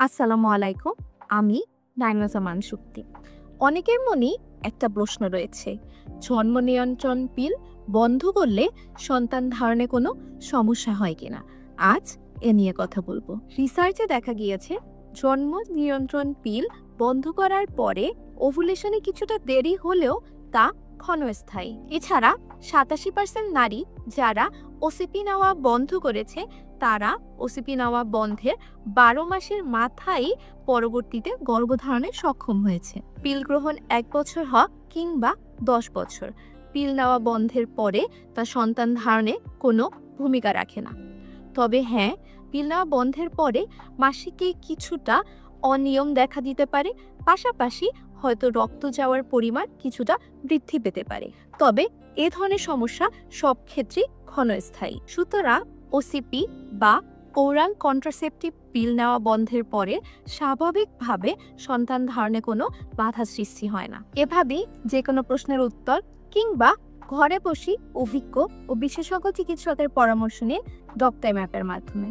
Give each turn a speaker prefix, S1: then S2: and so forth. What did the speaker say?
S1: আসসালামু আলাইকুম। আমি নাইমা জামান শুক্তি। অনেকের মনেই একটা প্রশ্ন রয়েছে, জন্ম নিয়ন্ত্রণ পিল বন্ধ করলে সন্তান ধারণে কোনো সমস্যা হয় কিনা। আজ এ নিয়ে কথা বলবো। রিসার্চে দেখা গিয়েছে, জন্ম নিয়ন্ত্রণ পিল বন্ধ করার পরে ওভুলেশনে কিছুটা দেরি হলেও তা ক্ষণস্থায়ী। এছাড়া 87% নারী যারা ওসিপি নেওয়া বন্ধ করেছে, তারা ওসিপি নেওয়া বন্ধের 12 মাসের মাথায় পরবর্তীতে গর্ভধারণে সক্ষম হয়েছে। পিল গ্রহণ 1 বছর হোক কিংবা 10 বছর, পিল নেওয়া বন্ধের পরে তা সন্তান ধারণে কোনো ভূমিকা রাখে না। তবে হ্যাঁ, পিল নেওয়া বন্ধের পরে মাসিকে কিছুটা অনিয়ম দেখা দিতে পারে, পাশাপাশি হয়তো রক্ত যাওয়ার পরিমাণ কিছুটা বৃদ্ধি পেতে পারে। তবে এ ধরনের সমস্যা সব ক্ষেত্রেই ক্ষণস্থায়ী। সুতরাং ওসিপি বা ওরাল কন্ট্রাসেপটিভ পিল নেওয়া বন্ধের পরে স্বাভাবিকভাবে সন্তান ধারণে কোনো বাধা সৃষ্টি হয় না। এভাবেই যে কোনো প্রশ্নের উত্তর কিংবা ঘরে বসে অভিজ্ঞ ও বিশেষজ্ঞ চিকিৎসকের পরামর্শ নিয়ে ডক্টর ম্যাপের মাধ্যমে